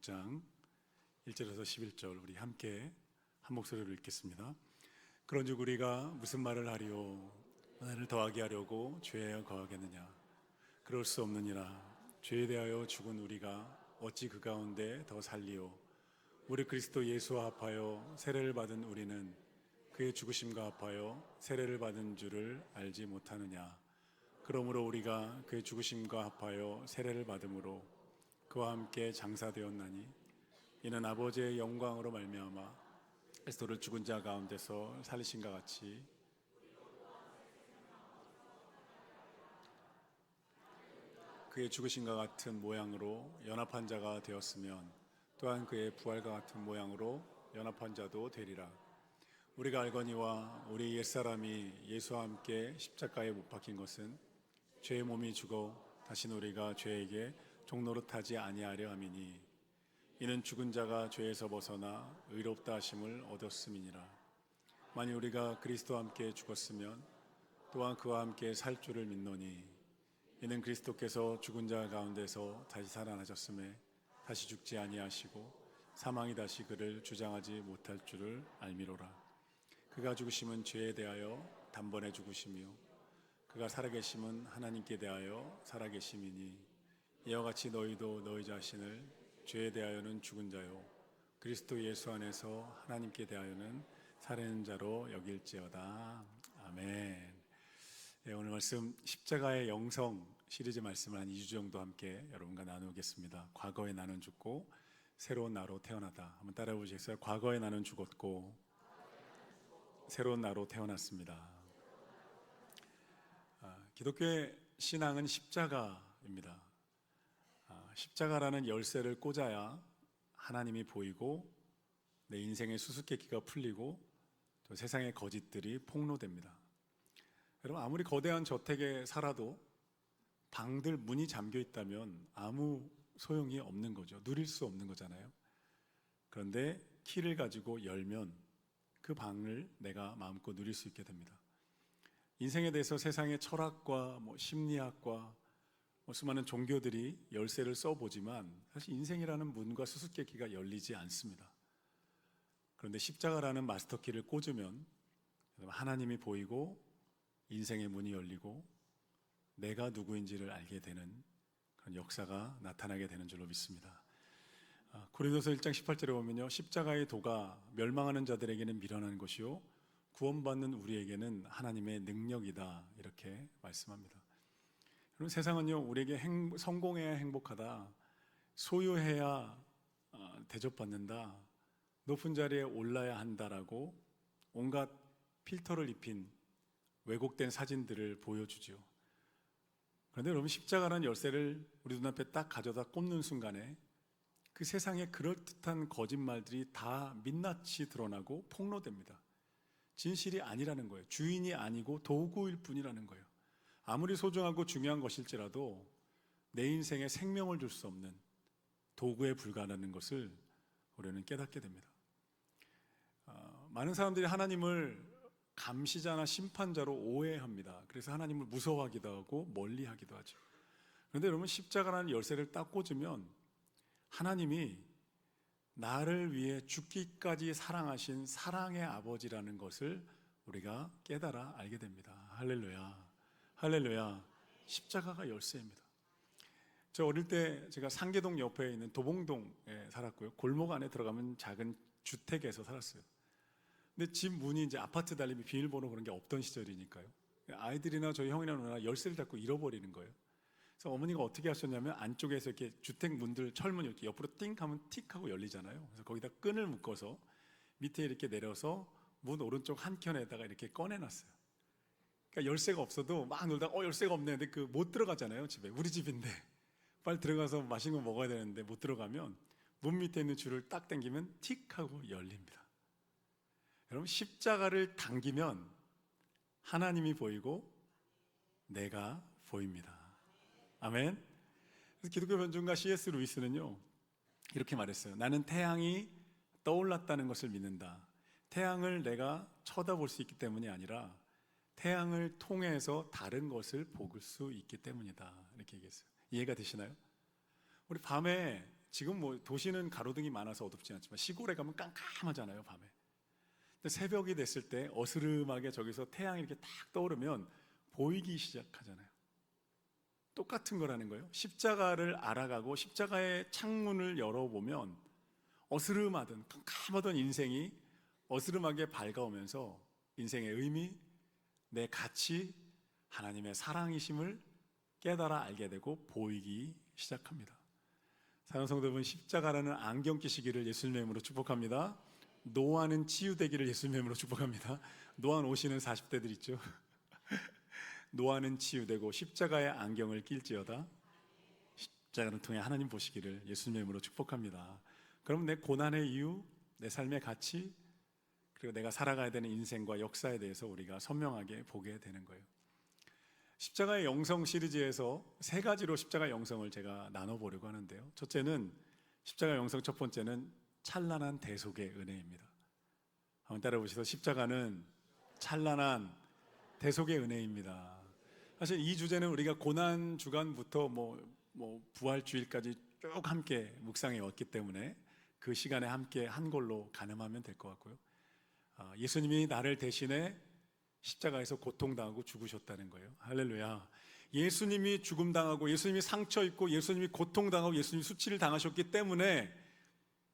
6장 1절에서 11절 우리 함께 한 목소리로 읽겠습니다. 그런즉 우리가 무슨 말을 하리요? 은혜를 더하게 하려고 죄에 거하겠느냐? 그럴 수 없느니라. 죄에 대하여 죽은 우리가 어찌 그 가운데 더 살리요? 우리 그리스도 예수와 합하여 세례를 받은 우리는 그의 죽으심과 합하여 세례를 받은 줄을 알지 못하느냐? 그러므로 우리가 그의 죽으심과 합하여 세례를 받음으로 그와 함께 장사되었나니 이는 아버지의 영광으로 말미암아 그리스도를 죽은 자 가운데서 살리신과 같이 그의 죽으심과 같은 모양으로 연합한 자가 되었으면 또한 그의 부활과 같은 모양으로 연합한 자도 되리라. 우리가 알거니와 우리 옛사람이 예수와 함께 십자가에 못 박힌 것은 죄의 몸이 죽어 다시는 우리가 죄에게 종노릇하지 아니하려 함이니 이는 죽은 자가 죄에서 벗어나 의롭다 하심을 얻었음이니라. 만일 우리가 그리스도와 함께 죽었으면 또한 그와 함께 살 줄을 믿노니 이는 그리스도께서 죽은 자 가운데서 다시 살아나셨음에 다시 죽지 아니하시고 사망이 다시 그를 주장하지 못할 줄을 알미로라. 그가 죽으심은 죄에 대하여 단번에 죽으시며 그가 살아계심은 하나님께 대하여 살아계심이니 이와 같이 너희도 너희 자신을 죄에 대하여는 죽은 자요 그리스도 예수 안에서 하나님께 대하여는 살아있는 자로 여길지어다. 아멘. 네, 오늘 말씀 십자가의 영성 시리즈 말씀을 한 2주 정도 함께 여러분과 나누겠습니다. 과거에 나는 죽고 새로운 나로 태어나다. 한번 따라해 보시겠어요? 과거에 나는 죽었고 새로운 나로 태어났습니다. 기독교의 신앙은 십자가입니다. 십자가라는 열쇠를 꽂아야 하나님이 보이고 내 인생의 수수께끼가 풀리고 또 세상의 거짓들이 폭로됩니다. 여러분, 아무리 거대한 저택에 살아도 방들 문이 잠겨 있다면 아무 소용이 없는 거죠. 누릴 수 없는 거잖아요. 그런데 키를 가지고 열면 그 방을 내가 마음껏 누릴 수 있게 됩니다. 인생에 대해서 세상의 철학과 심리학과 수많은 종교들이 열쇠를 써보지만 사실 인생이라는 문과 수수께끼가 열리지 않습니다. 그런데 십자가라는 마스터키를 꽂으면 하나님이 보이고 인생의 문이 열리고 내가 누구인지를 알게 되는 그런 역사가 나타나게 되는 줄로 믿습니다. 고린도서 1장 18절에 보면요, 십자가의 도가 멸망하는 자들에게는 미련한 것이요 구원받는 우리에게는 하나님의 능력이다, 이렇게 말씀합니다. 여러분, 세상은요 우리에게 성공해야 행복하다, 소유해야 대접받는다, 높은 자리에 올라야 한다라고 온갖 필터를 입힌 왜곡된 사진들을 보여주죠. 그런데 여러분, 십자가라는 열쇠를 우리 눈앞에 딱 가져다 꽂는 순간에 그 세상의 그럴듯한 거짓말들이 다 민낯이 드러나고 폭로됩니다. 진실이 아니라는 거예요. 주인이 아니고 도구일 뿐이라는 거예요. 아무리 소중하고 중요한 것일지라도 내 인생에 생명을 줄 수 없는 도구에 불과하다는 것을 우리는 깨닫게 됩니다. 많은 사람들이 하나님을 감시자나 심판자로 오해합니다. 그래서 하나님을 무서워하기도 하고 멀리하기도 하죠. 그런데 여러분, 십자가라는 열쇠를 딱 꽂으면 하나님이 나를 위해 죽기까지 사랑하신 사랑의 아버지라는 것을 우리가 깨달아 알게 됩니다. 할렐루야, 할렐루야. 십자가가 열쇠입니다. 저 어릴 때 제가 상계동 옆에 있는 도봉동에 살았고요, 골목 안에 들어가면 작은 주택에서 살았어요. 근데 집 문이 이제 아파트 달림이 비밀번호 그런 게 없던 시절이니까요, 아이들이나 저희 형이나 누나 열쇠를 자꾸 잃어버리는 거예요. 그래서 어머니가 어떻게 하셨냐면 안쪽에서 이렇게 주택 문들, 철문 이렇게 옆으로 띵 하면 틱 하고 열리잖아요. 그래서 거기다 끈을 묶어서 밑에 이렇게 내려서 문 오른쪽 한 켠에다가 이렇게 꺼내놨어요. 그러니까 열쇠가 없어도 막 놀다가 열쇠가 없네, 근데 못 들어가잖아요. 집에, 우리 집인데 빨리 들어가서 맛있는 거 먹어야 되는데 못 들어가면 문 밑에 있는 줄을 딱 당기면 틱 하고 열립니다. 여러분, 십자가를 당기면 하나님이 보이고 내가 보입니다. 아멘. 그래서 기독교 변증가 C.S. 루이스는요 이렇게 말했어요. 나는 태양이 떠올랐다는 것을 믿는다. 태양을 내가 쳐다볼 수 있기 때문이 아니라 태양을 통해서 다른 것을 볼 수 있기 때문이다, 이렇게 얘기했어요. 이해가 되시나요? 우리 밤에 지금 뭐 도시는 가로등이 많아서 어둡지 않지만 시골에 가면 깜깜하잖아요, 밤에. 근데 새벽이 됐을 때 어스름하게 저기서 태양이 이렇게 딱 떠오르면 보이기 시작하잖아요. 똑같은 거라는 거예요. 십자가를 알아가고 십자가의 창문을 열어보면 어스름하던 깜깜하던 인생이 어스름하게 밝아오면서 인생의 의미, 내 가치, 하나님의 사랑이심을 깨달아 알게 되고 보이기 시작합니다. 사랑하는 성도 여러분, 십자가라는 안경 끼시기를 예수님의 이름으로 축복합니다. 노안은 치유되기를 예수님의 이름으로 축복합니다. 노안 오시는 40대들 있죠. 노안은 치유되고 십자가의 안경을 낄지어다. 십자가를 통해 하나님 보시기를 예수님의 이름으로 축복합니다. 그럼 내 고난의 이유, 내 삶의 가치, 그리고 내가 살아가야 되는 인생과 역사에 대해서 우리가 선명하게 보게 되는 거예요. 십자가의 영성 시리즈에서 세 가지로 십자가의 영성을 제가 나눠보려고 하는데요. 첫째는 십자가의 영성 첫 번째는 찬란한 대속의 은혜입니다. 한번 따라해보시죠. 십자가는 찬란한 대속의 은혜입니다. 사실 이 주제는 우리가 고난 주간부터 부활 주일까지 쭉 함께 묵상해 왔기 때문에 그 시간에 함께 한 걸로 가늠하면 될 것 같고요. 예수님이 나를 대신해 십자가에서 고통당하고 죽으셨다는 거예요. 할렐루야. 예수님이 죽음당하고 예수님이 상처 입고 예수님이 고통당하고 예수님이 수치를 당하셨기 때문에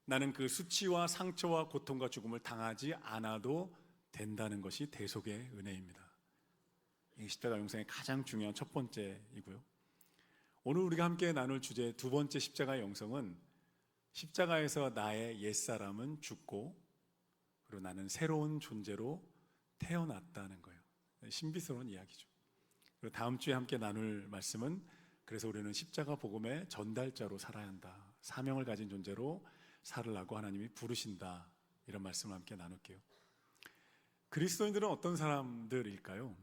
나는 그 수치와 상처와 고통과 죽음을 당하지 않아도 된다는 것이 대속의 은혜입니다. 이 십자가 영성의 가장 중요한 첫 번째이고요. 오늘 우리가 함께 나눌 주제 두 번째 십자가의 영성은 십자가에서 나의 옛사람은 죽고 그리고 나는 새로운 존재로 태어났다는 거예요. 신비스러운 이야기죠. 그리고 다음 주에 함께 나눌 말씀은 그래서 우리는 십자가 복음의 전달자로 살아야 한다. 사명을 가진 존재로 살으라고 하나님이 부르신다. 이런 말씀을 함께 나눌게요. 그리스도인들은 어떤 사람들일까요?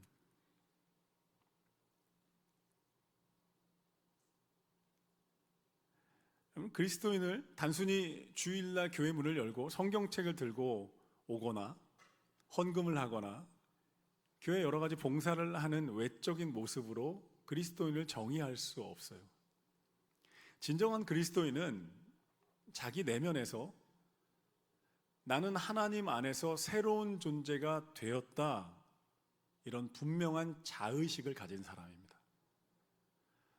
그리스도인을 단순히 주일날 교회 문을 열고 성경책을 들고 오거나 헌금을 하거나 교회 여러 가지 봉사를 하는 외적인 모습으로 그리스도인을 정의할 수 없어요. 진정한 그리스도인은 자기 내면에서 나는 하나님 안에서 새로운 존재가 되었다, 이런 분명한 자의식을 가진 사람입니다.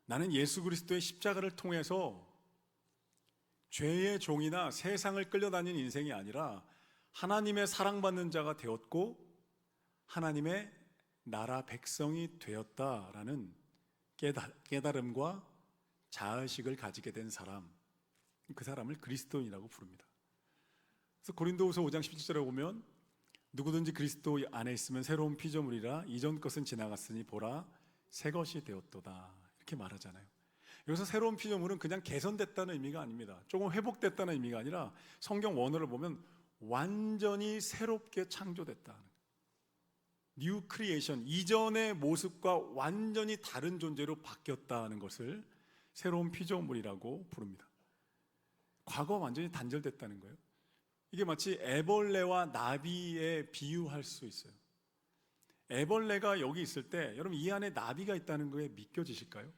나는 예수 그리스도의 십자가를 통해서 죄의 종이나 세상을 끌려다니는 인생이 아니라 하나님의 사랑받는 자가 되었고 하나님의 나라 백성이 되었다라는 깨달음과 자의식을 가지게 된 사람, 그 사람을 그리스도인이라고 부릅니다. 그래서 고린도후서 5장 17절에 보면 누구든지 그리스도 안에 있으면 새로운 피조물이라 이전 것은 지나갔으니 보라 새 것이 되었도다, 이렇게 말하잖아요. 여기서 새로운 피조물은 그냥 개선됐다는 의미가 아닙니다. 조금 회복됐다는 의미가 아니라 성경 원어를 보면 완전히 새롭게 창조됐다는, 뉴 크리에이션, 이전의 모습과 완전히 다른 존재로 바뀌었다는 것을 새로운 피조물이라고 부릅니다. 과거 완전히 단절됐다는 거예요. 이게 마치 애벌레와 나비에 비유할 수 있어요. 애벌레가 여기 있을 때 여러분 이 안에 나비가 있다는 거에 믿겨지실까요?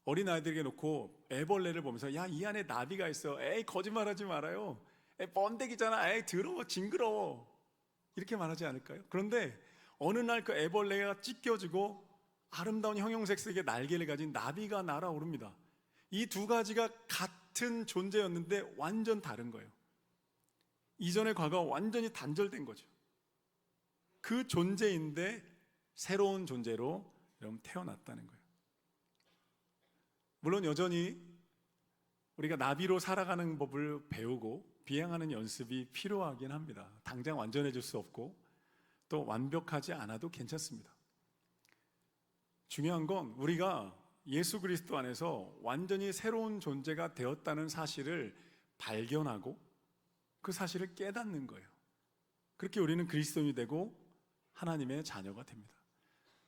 어린아이들에게 놓고 애벌레를 보면서 야, 이 안에 나비가 있어. 에이, 거짓말하지 말아요. 에이, 번데기잖아. 에이, 더러워, 징그러워. 이렇게 말하지 않을까요? 그런데 어느 날 그 애벌레가 찢겨지고 아름다운 형형색색의 날개를 가진 나비가 날아오릅니다. 이 두 가지가 같은 존재였는데 완전 다른 거예요. 이전의 과거가 완전히 단절된 거죠. 그 존재인데 새로운 존재로 여러분 태어났다는 거예요. 물론 여전히 우리가 나비로 살아가는 법을 배우고 비행하는 연습이 필요하긴 합니다. 당장 완전해질 수 없고 또 완벽하지 않아도 괜찮습니다. 중요한 건 우리가 예수 그리스도 안에서 완전히 새로운 존재가 되었다는 사실을 발견하고 그 사실을 깨닫는 거예요. 그렇게 우리는 그리스도인이 되고 하나님의 자녀가 됩니다.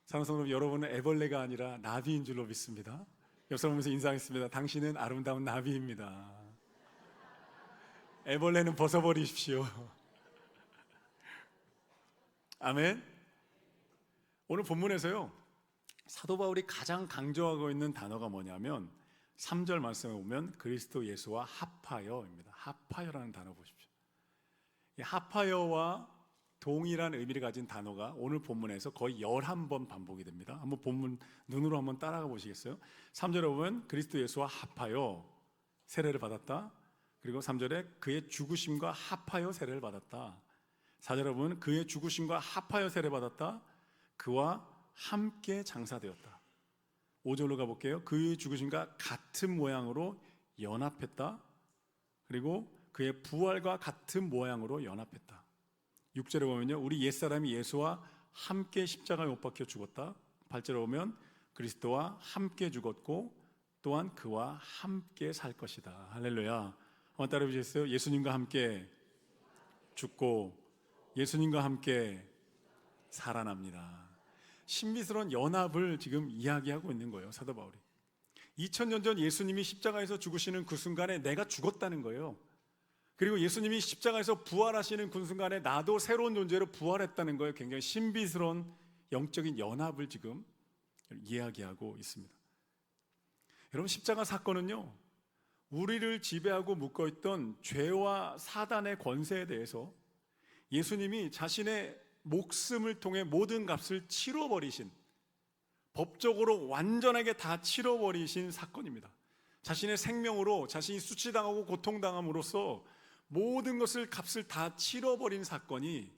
사랑하는 성도 여러분은 애벌레가 아니라 나비인 줄로 믿습니다. 옆 사람 보면서 인사하겠습니다. 당신은 아름다운 나비입니다. 애벌레는 벗어버리십시오. 아멘. 오늘 본문에서요, 사도 바울이 가장 강조하고 있는 단어가 뭐냐면 3절 말씀에 보면 그리스도 예수와 합하여입니다. 합하여라는 단어 보십시오. 이 합하여와 동일한 의미를 가진 단어가 오늘 본문에서 거의 11번 반복이 됩니다. 한번 본문 눈으로 한번 따라가 보시겠어요? 3절에 보면 그리스도 예수와 합하여 세례를 받았다. 그리고 3절에 그의 죽으심과 합하여 세례를 받았다. 4절에 보면 그의 죽으심과 합하여 세례 받았다. 그와 함께 장사되었다. 5절로 가볼게요. 그의 죽으심과 같은 모양으로 연합했다. 그리고 그의 부활과 같은 모양으로 연합했다. 6절에 보면요, 우리 옛사람이 예수와 함께 십자가에 못 박혀 죽었다. 8절에 보면 그리스도와 함께 죽었고 또한 그와 함께 살 것이다. 할렐루야. 한번 따라해 보시겠어요? 예수님과 함께 죽고 예수님과 함께 살아납니다. 신비스러운 연합을 지금 이야기하고 있는 거예요, 사도 바울이. 2000년 전 예수님이 십자가에서 죽으시는 그 순간에 내가 죽었다는 거예요. 그리고 예수님이 십자가에서 부활하시는 그 순간에 나도 새로운 존재로 부활했다는 거예요. 굉장히 신비스러운 영적인 연합을 지금 이야기하고 있습니다. 여러분, 십자가 사건은요, 우리를 지배하고 묶어있던 죄와 사단의 권세에 대해서 예수님이 자신의 목숨을 통해 모든 값을 치러버리신, 법적으로 완전하게 다 치러버리신 사건입니다. 자신의 생명으로 자신이 수치당하고 고통당함으로써 모든 것을 값을 다 치러버린 사건이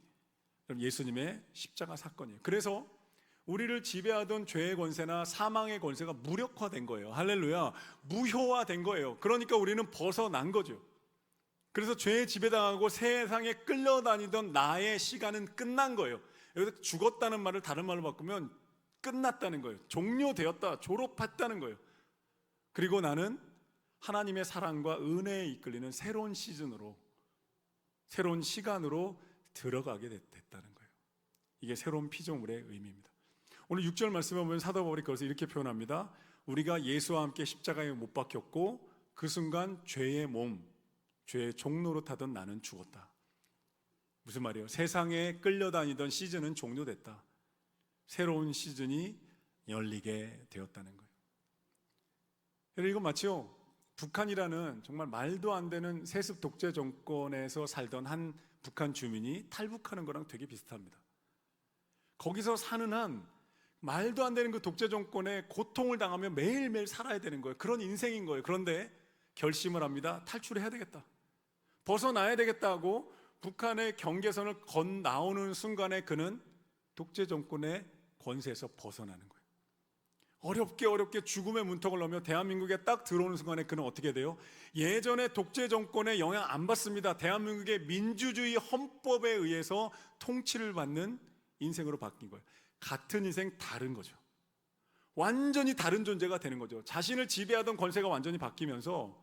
예수님의 십자가 사건이에요. 그래서 우리를 지배하던 죄의 권세나 사망의 권세가 무력화된 거예요. 할렐루야. 무효화된 거예요. 그러니까 우리는 벗어난 거죠. 그래서 죄에 지배당하고 세상에 끌려다니던 나의 시간은 끝난 거예요. 여기서 죽었다는 말을 다른 말로 바꾸면 끝났다는 거예요. 종료되었다, 졸업했다는 거예요. 그리고 나는 하나님의 사랑과 은혜에 이끌리는 새로운 시즌으로, 새로운 시간으로 들어가게 됐다는 거예요. 이게 새로운 피조물의 의미입니다. 오늘 6절 말씀에 보면 사도 바울이 그것을 이렇게 표현합니다. 우리가 예수와 함께 십자가에 못 박혔고 그 순간 죄의 몸, 죄의 종로로 타던 나는 죽었다. 무슨 말이에요? 세상에 끌려다니던 시즌은 종료됐다. 새로운 시즌이 열리게 되었다는 거예요. 여러분, 이건 마치요, 북한이라는 정말 말도 안 되는 세습 독재 정권에서 살던 한 북한 주민이 탈북하는 거랑 되게 비슷합니다. 거기서 사는 한 말도 안 되는 그 독재 정권에 고통을 당하며 매일매일 살아야 되는 거예요. 그런 인생인 거예요. 그런데 결심을 합니다. 탈출해야 되겠다, 벗어나야 되겠다 하고 북한의 경계선을 건너오는 순간에 그는 독재 정권의 권세에서 벗어나는 거예요. 어렵게 죽음의 문턱을 넘어 대한민국에 딱 들어오는 순간에 그는 어떻게 돼요? 예전에 독재 정권의 영향 안 받습니다. 대한민국의 민주주의 헌법에 의해서 통치를 받는 인생으로 바뀐 거예요. 같은 인생, 다른 거죠. 완전히 다른 존재가 되는 거죠. 자신을 지배하던 권세가 완전히 바뀌면서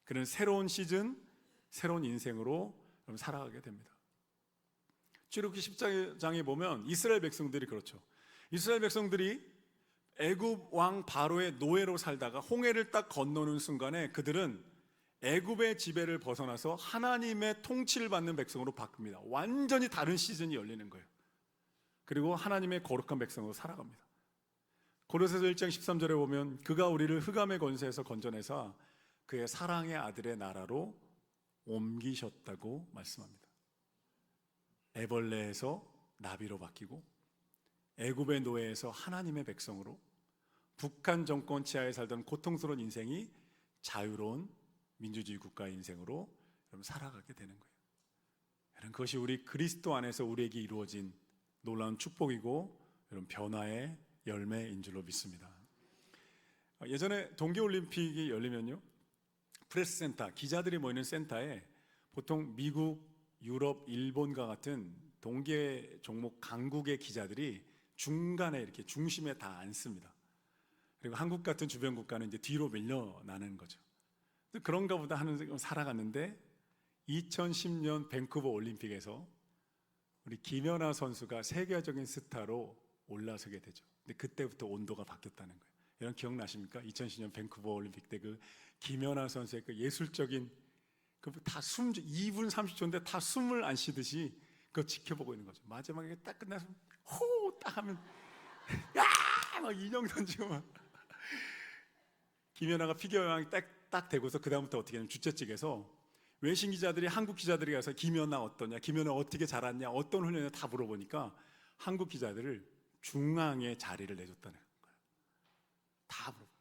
그는 새로운 시즌, 새로운 인생으로 살아가게 됩니다. 출애굽기 10장에 보면 이스라엘 백성들이 그렇죠. 이스라엘 백성들이 애굽 왕 바로의 노예로 살다가 홍해를 딱 건너는 순간에 그들은 애굽의 지배를 벗어나서 하나님의 통치를 받는 백성으로 바뀝니다. 완전히 다른 시즌이 열리는 거예요. 그리고 하나님의 거룩한 백성으로 살아갑니다. 고린도서 1장 13절에 보면 그가 우리를 흑암의 권세에서 건져내사 그의 사랑의 아들의 나라로 옮기셨다고 말씀합니다. 애벌레에서 나비로 바뀌고 애굽의 노예에서 하나님의 백성으로, 북한 정권 치하에 살던 고통스러운 인생이 자유로운 민주주의 국가의 인생으로 여러분 살아가게 되는 거예요. 여러분, 그것이 우리 그리스도 안에서 우리에게 이루어진 놀라운 축복이고 여러분 변화의 열매인 줄로 믿습니다. 예전에 동계올림픽이 열리면요, 프레스센터, 기자들이 모이는 센터에 보통 미국, 유럽, 일본과 같은 동계 종목 강국의 기자들이 중간에 이렇게 중심에 다 앉습니다. 그리고 한국 같은 주변 국가는 이제 뒤로 밀려나는 거죠. 그런가 보다 하는 살아갔는데 2010년 밴쿠버 올림픽에서 우리 김연아 선수가 세계적인 스타로 올라서게 되죠. 근데 그때부터 온도가 바뀌었다는 거예요. 여러분 기억나십니까? 2010년 밴쿠버 올림픽 때 그 김연아 선수의 그 예술적인 다 2분 30초인데 다 숨을 안 쉬듯이 그거 지켜보고 있는 거죠. 마지막에 딱 끝나서 호! 딱 하면 야! 막 인형 던지고 막. 김연아가 피겨 영향이 딱 되고서 그 다음부터 어떻게 하냐면 주최 측에서 외신 기자들이 한국 기자들이 가서 김연아 어떠냐, 김연아 어떻게 자랐냐, 어떤 훈련이냐 다 물어보니까 한국 기자들을 중앙에 자리를 내줬다는 거예요. 다 물어봐.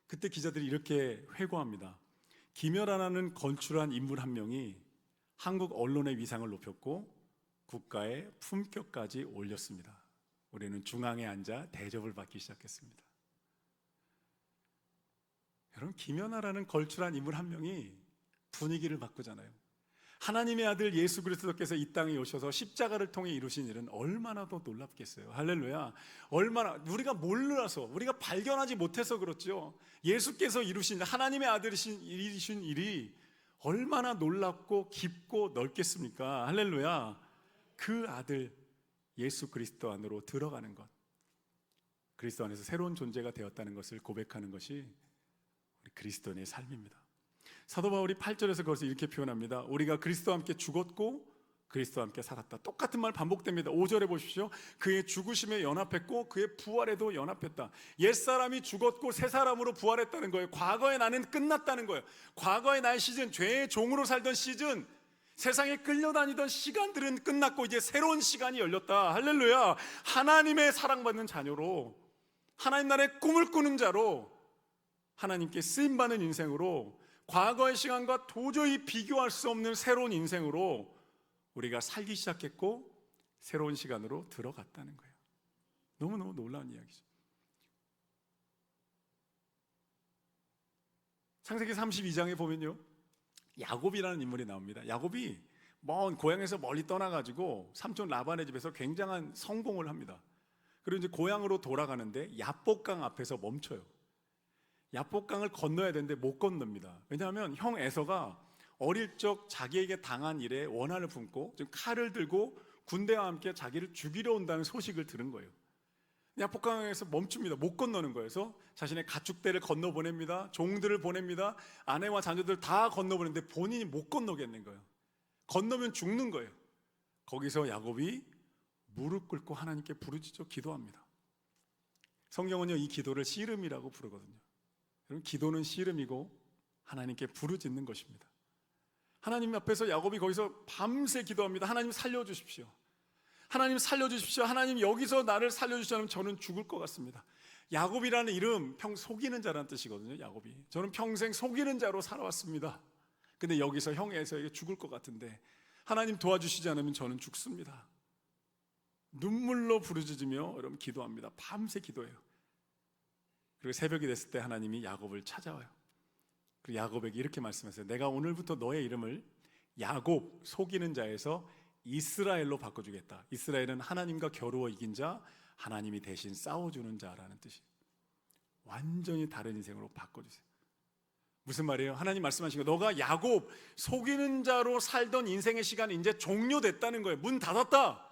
그때 기자들이 이렇게 회고합니다. 김연아라는 건출한 인물 한 명이 한국 언론의 위상을 높였고 국가의 품격까지 올렸습니다. 우리는 중앙에 앉아 대접을 받기 시작했습니다. 여러분, 김연아라는 걸출한 인물 한 명이 분위기를 바꾸잖아요. 하나님의 아들 예수 그리스도께서 이 땅에 오셔서 십자가를 통해 이루신 일은 얼마나 더 놀랍겠어요. 할렐루야. 얼마나 우리가 몰라서, 우리가 발견하지 못해서 그렇죠. 예수께서 이루신, 하나님의 아들이신 이루신 일이 얼마나 놀랍고 깊고 넓겠습니까? 할렐루야. 그 아들 예수 그리스도 안으로 들어가는 것, 그리스도 안에서 새로운 존재가 되었다는 것을 고백하는 것이 우리 그리스도인의 삶입니다. 사도 바울이 8절에서 그것을 이렇게 표현합니다. 우리가 그리스도와 함께 죽었고 그리스도와 함께 살았다. 똑같은 말 반복됩니다. 5절에 보십시오. 그의 죽으심에 연합했고 그의 부활에도 연합했다. 옛사람이 죽었고 새 사람으로 부활했다는 거예요. 과거의 나는 끝났다는 거예요. 과거의 나의 시즌, 죄의 종으로 살던 시즌, 세상에 끌려다니던 시간들은 끝났고 이제 새로운 시간이 열렸다. 할렐루야. 하나님의 사랑받는 자녀로, 하나님 나라의 꿈을 꾸는 자로, 하나님께 쓰임받는 인생으로, 과거의 시간과 도저히 비교할 수 없는 새로운 인생으로 우리가 살기 시작했고 새로운 시간으로 들어갔다는 거예요. 너무너무 놀라운 이야기죠. 창세기 32장에 보면요, 야곱이라는 인물이 나옵니다. 야곱이 먼 고향에서 멀리 떠나가지고 삼촌 라반의 집에서 굉장한 성공을 합니다. 그리고 이제 고향으로 돌아가는데 야복강 앞에서 멈춰요. 야복강을 건너야 되는데 못 건넙니다. 왜냐하면 형 에서가 어릴 적 자기에게 당한 일에 원한을 품고 지금 칼을 들고 군대와 함께 자기를 죽이려 온다는 소식을 들은 거예요. 야복강에서 멈춥니다. 못 건너는 거예요. 그래서 자신의 가축대를 건너 보냅니다. 종들을 보냅니다. 아내와 자녀들 다 건너 보냈는데 본인이 못 건너겠는 거예요. 건너면 죽는 거예요. 거기서 야곱이 무릎 꿇고 하나님께 부르짖어 기도합니다. 성경은요, 이 기도를 씨름이라고 부르거든요. 여러분, 기도는 씨름이고 하나님께 부르짖는 것입니다. 하나님 앞에서 야곱이 거기서 밤새 기도합니다. 하나님 살려주십시오. 하나님 살려주십시오. 하나님 여기서 나를 살려주시지 않으면 저는 죽을 것 같습니다. 야곱이라는 이름 속이는 자라는 뜻이거든요. 야곱이, 저는 평생 속이는 자로 살아왔습니다. 근데 여기서 형 에서에게 죽을 것 같은데 하나님 도와주시지 않으면 저는 죽습니다. 눈물로 부르짖으며 여러분 기도합니다. 밤새 기도해요. 그리고 새벽이 됐을 때 하나님이 야곱을 찾아와요. 그리고 야곱에게 이렇게 말씀하세요. 내가 오늘부터 너의 이름을 야곱, 속이는 자에서 이스라엘로 바꿔주겠다. 이스라엘은 하나님과 겨루어 이긴 자, 하나님이 대신 싸워주는 자라는 뜻이에요. 완전히 다른 인생으로 바꿔주세요. 무슨 말이에요? 하나님 말씀하신 거, 너가 야곱, 속이는 자로 살던 인생의 시간이 이제 종료됐다는 거예요. 문 닫았다.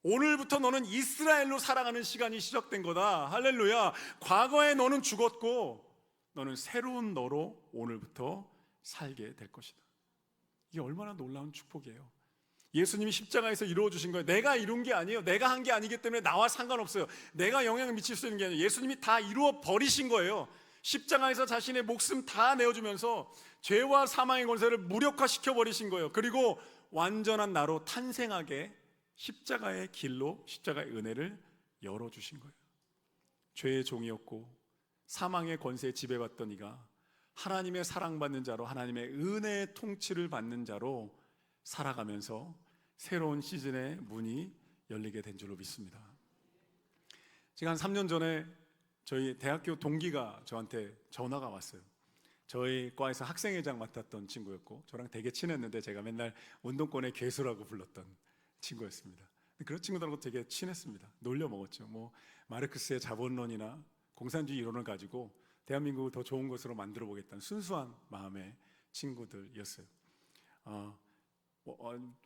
오늘부터 너는 이스라엘로 살아가는 시간이 시작된 거다. 할렐루야. 과거에 너는 죽었고 너는 새로운 너로 오늘부터 살게 될 것이다. 이게 얼마나 놀라운 축복이에요. 예수님이 십자가에서 이루어주신 거예요. 내가 이룬 게 아니에요. 내가 한 게 아니기 때문에 나와 상관없어요. 내가 영향을 미칠 수 있는 게 아니에요. 예수님이 다 이루어 버리신 거예요. 십자가에서 자신의 목숨 다 내어주면서 죄와 사망의 권세를 무력화시켜 버리신 거예요. 그리고 완전한 나로 탄생하게 십자가의 길로, 십자가의 은혜를 열어주신 거예요. 죄의 종이었고 사망의 권세에 지배받던 이가 하나님의 사랑받는 자로, 하나님의 은혜의 통치를 받는 자로 살아가면서 새로운 시즌의 문이 열리게 된 줄로 믿습니다. 제가 한 3년 전에 저희 대학교 동기가 저한테 전화가 왔어요. 저희 과에서 학생회장 맡았던 친구였고 저랑 되게 친했는데 제가 맨날 운동권의 괴수라고 불렀던 친구였습니다. 그런 친구들하고 되게 친했습니다. 놀려 먹었죠. 뭐 마르크스의 자본론이나 공산주의 이론을 가지고 대한민국을 더 좋은 곳으로 만들어 보겠다는 순수한 마음의 친구들이었어요.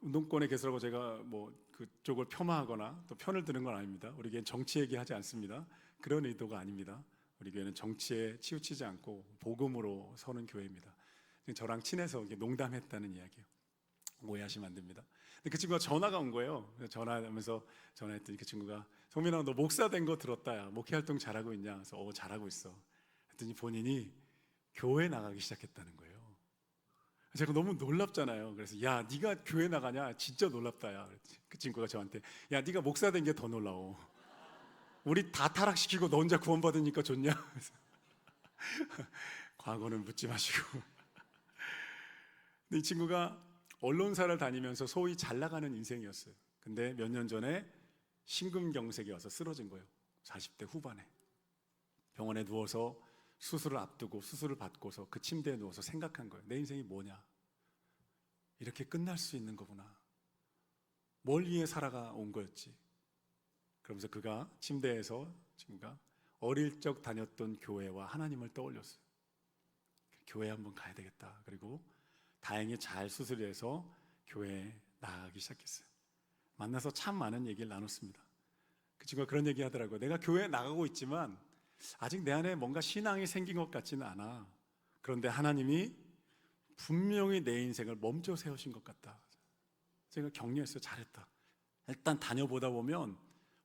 운동권의 개수라고 제가 뭐 그쪽을 폄하하거나 또 편을 드는 건 아닙니다. 우리 교회는 정치 얘기하지 않습니다. 그런 의도가 아닙니다. 우리 교회는 정치에 치우치지 않고 복음으로 서는 교회입니다. 저랑 친해서 농담했다는 이야기예요. 오해하시면 안 됩니다. 근데 그 친구가 전화가 온 거예요. 전화하면서 전화했더니 그 친구가 성민아 너 목사 된 거 들었다. 야 목회 활동 잘하고 있냐? 그래서 잘하고 있어. 했더니 본인이 교회 나가기 시작했다는 거예요. 제가 너무 놀랍잖아요. 그래서 야, 네가 교회 나가냐? 진짜 놀랍다. 야, 그 친구가 저한테 야, 네가 목사 된 게 더 놀라워. 우리 다 타락시키고 너 혼자 구원받으니까 좋냐? 과거는 묻지 마시고. 근데 이 친구가 언론사를 다니면서 소위 잘 나가는 인생이었어요. 근데 몇 년 전에 심근경색이 와서 쓰러진 거예요. 40대 후반에. 병원에 누워서 수술을 앞두고 수술을 받고서 그 침대에 누워서 생각한 거예요. 내 인생이 뭐냐? 이렇게 끝날 수 있는 거구나. 뭘 위해 살아가 온 거였지? 그러면서 그가 침대에서 친구가 어릴 적 다녔던 교회와 하나님을 떠올렸어요. 교회 한번 가야 되겠다. 그리고 다행히 잘 수술해서 교회에 나가기 시작했어요. 만나서 참 많은 얘기를 나눴습니다. 그 친구가 그런 얘기 하더라고요. 내가 교회에 나가고 있지만 아직 내 안에 뭔가 신앙이 생긴 것 같지는 않아. 그런데 하나님이 분명히 내 인생을 멈춰 세우신 것 같다. 제가 격려했어요. 잘했다. 일단 다녀보다 보면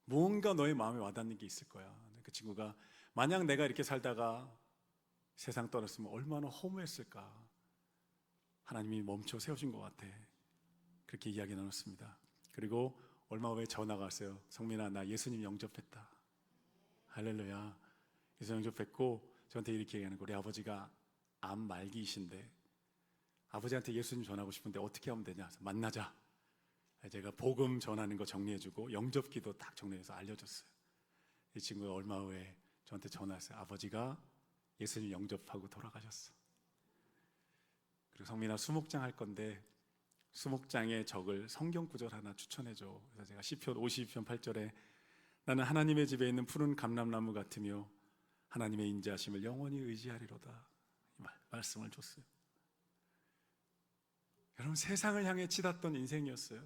뭔가 너의 마음에 와닿는 게 있을 거야. 그 친구가 만약 내가 이렇게 살다가 세상 떠났으면 얼마나 허무했을까. 하나님이 멈춰 세우신 것 같아. 그렇게 이야기 나눴습니다. 그리고 얼마 후에 전화가 왔어요. 성민아, 나 예수님 영접했다. 할렐루야. 예수님 영접했고 저한테 이렇게 얘기하는 거예요. 우리 아버지가 암 말기이신데 아버지한테 예수님 전하고 싶은데 어떻게 하면 되냐. 만나자. 제가 복음 전하는 거 정리해주고 영접기도 딱 정리해서 알려줬어요. 이 친구가 얼마 후에 저한테 전화했어요. 아버지가 예수님 영접하고 돌아가셨어. 그리고 성민아, 수목장 할 건데 수목장에 적을 성경 구절 하나 추천해줘. 그래서 제가 시편 52편 8절에 나는 하나님의 집에 있는 푸른 감람나무 같으며 하나님의 인자하심을 영원히 의지하리로다. 이 말씀을 줬어요. 여러분, 세상을 향해 치닫던 인생이었어요.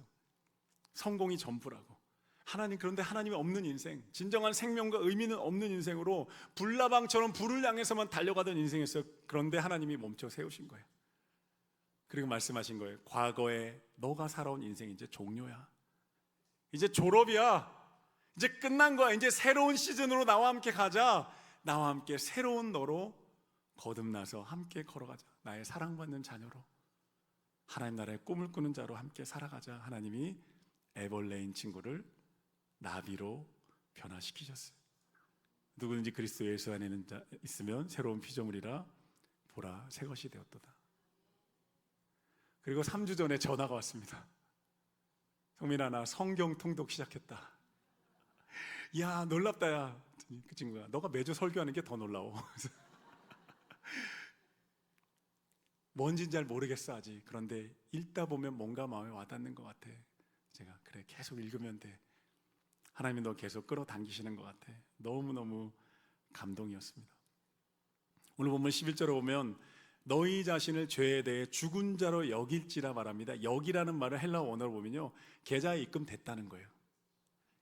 성공이 전부라고. 하나님, 그런데 하나님이 없는 인생, 진정한 생명과 의미는 없는 인생으로 불나방처럼 불을 향해서만 달려가던 인생이었어요. 그런데 하나님이 멈춰 세우신 거예요. 그리고 말씀하신 거예요. 과거에 너가 살아온 인생 이제 종료야. 이제 졸업이야. 이제 끝난 거야. 이제 새로운 시즌으로 나와 함께 가자. 나와 함께 새로운 너로 거듭나서 함께 걸어가자. 나의 사랑받는 자녀로 하나님 나라의 꿈을 꾸는 자로 함께 살아가자. 하나님이 에벌레인 친구를 나비로 변화시키셨어요. 누구든지 그리스도 예수 안에 있으면 새로운 피조물이라 보라 새 것이 되었도다. 그리고 3주 전에 전화가 왔습니다. 성민아, 나 성경 통독 시작했다. 야, 놀랍다. 야, 그 친구가 너가 매주 설교하는 게 더 놀라워. 뭔지는 잘 모르겠어 아직. 그런데 읽다 보면 뭔가 마음에 와닿는 것 같아. 제가 그래, 계속 읽으면 돼. 하나님이 너 계속 끌어당기시는 것 같아. 너무너무 감동이었습니다. 오늘 본문 11절에 보면 너희 자신을 죄에 대해 죽은 자로 여길지라 말합니다. 여기라는 말을 헬라어 원어로 보면요, 계좌에 입금됐다는 거예요.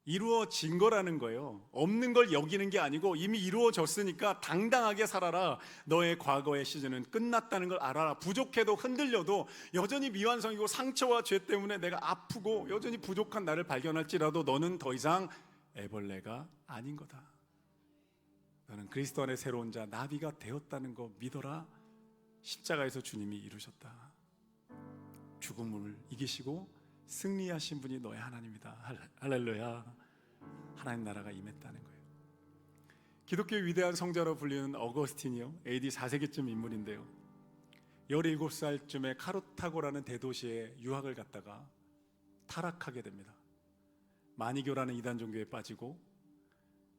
이루어진 거라는 거예요. 없는 걸 여기는 게 아니고 이미 이루어졌으니까 당당하게 살아라. 너의 과거의 시즌은 끝났다는 걸 알아라. 부족해도 흔들려도 여전히 미완성이고 상처와 죄 때문에 내가 아프고 여전히 부족한 나를 발견할지라도 너는 더 이상 애벌레가 아닌 거다. 너는 그리스도 안에 새로운 자 나비가 되었다는 거 믿어라. 십자가에서 주님이 이루셨다. 죽음을 이기시고 승리하신 분이 너의 하나님이다. 할렐루야. 하나님 나라가 임했다는 거예요. 기독교의 위대한 성자로 불리는 어거스틴이요, AD 4세기쯤 인물인데요, 17살쯤에 카르타고라는 대도시에 유학을 갔다가 타락하게 됩니다. 마니교라는 이단 종교에 빠지고,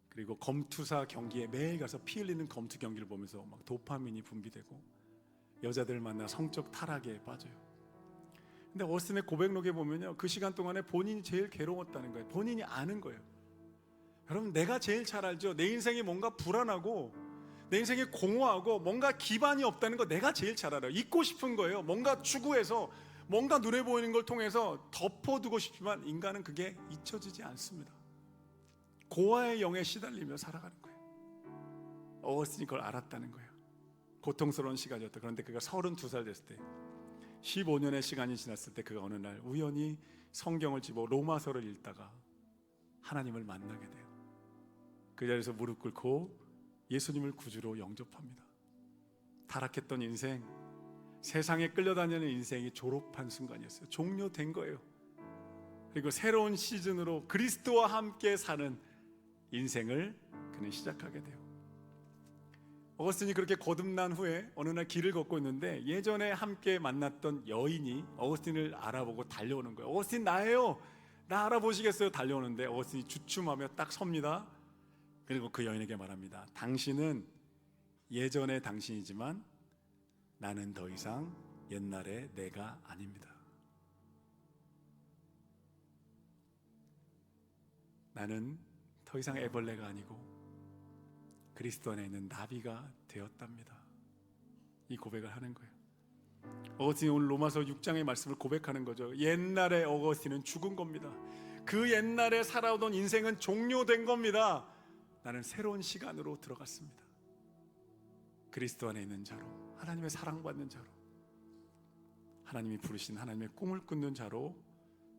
그리고 검투사 경기에 매일 가서 피 흘리는 검투 경기를 보면서 막 도파민이 분비되고 여자들 만나 성적 타락에 빠져요. 근데 어스틴의 고백록에 보면요, 그 시간 동안에 본인이 제일 괴로웠다는 거예요. 본인이 아는 거예요. 여러분, 내가 제일 잘 알죠. 내 인생이 뭔가 불안하고 내 인생이 공허하고 뭔가 기반이 없다는 거 내가 제일 잘 알아요. 잊고 싶은 거예요. 뭔가 추구해서 뭔가 눈에 보이는 걸 통해서 덮어두고 싶지만 인간은 그게 잊혀지지 않습니다. 고아의 영에 시달리며 살아가는 거예요. 어거스틴이 그걸 알았다는 거예요. 고통스러운 시간이었다. 그런데 그가 32살 됐을 때, 15년의 시간이 지났을 때 그가 어느 날 우연히 성경을 집어 로마서를 읽다가 하나님을 만나게 돼요. 그 자리에서 무릎 꿇고 예수님을 구주로 영접합니다. 타락했던 인생, 세상에 끌려다니는 인생이 졸업한 순간이었어요. 종료된 거예요. 그리고 새로운 시즌으로 그리스도와 함께 사는 인생을 그는 시작하게 돼요. 어거스틴이 그렇게 거듭난 후에 어느 날 길을 걷고 있는데 예전에 함께 만났던 여인이 어거스틴을 알아보고 달려오는 거예요. 어거스틴 나예요. 나 알아보시겠어요? 달려오는데 어거스틴이 주춤하며 딱 섭니다. 그리고 그 여인에게 말합니다. 당신은 예전의 당신이지만 나는 더 이상 옛날의 내가 아닙니다. 나는 더 이상 애벌레가 아니고 그리스도 안에 있는 나비가 되었답니다. 이 고백을 하는 거예요. 어거스틴이 오늘 로마서 6장의 말씀을 고백하는 거죠. 옛날에 어거스틴은 죽은 겁니다. 그 옛날에 살아오던 인생은 종료된 겁니다. 나는 새로운 시간으로 들어갔습니다. 그리스도 안에 있는 자로, 하나님의 사랑받는 자로, 하나님이 부르신 하나님의 꿈을 꾸는 자로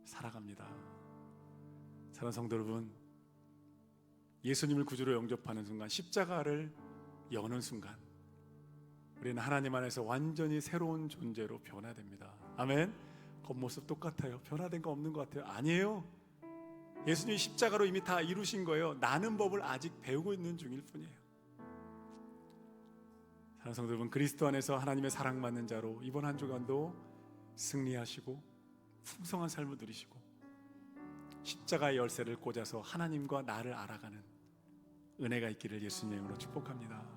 살아갑니다. 사랑하는 성도 여러분, 예수님을 구주로 영접하는 순간, 십자가를 여는 순간 우리는 하나님 안에서 완전히 새로운 존재로 변화됩니다. 아멘. 겉모습 똑같아요. 변화된 거 없는 것 같아요. 아니에요. 예수님이 십자가로 이미 다 이루신 거예요. 나는 법을 아직 배우고 있는 중일 뿐이에요. 사랑하는 성도 여러분, 그리스도 안에서 하나님의 사랑받는 자로 이번 한 주간도 승리하시고 풍성한 삶을 누리시고 십자가의 열쇠를 꽂아서 하나님과 나를 알아가는 은혜가 있기를 예수님의 이름으로 축복합니다.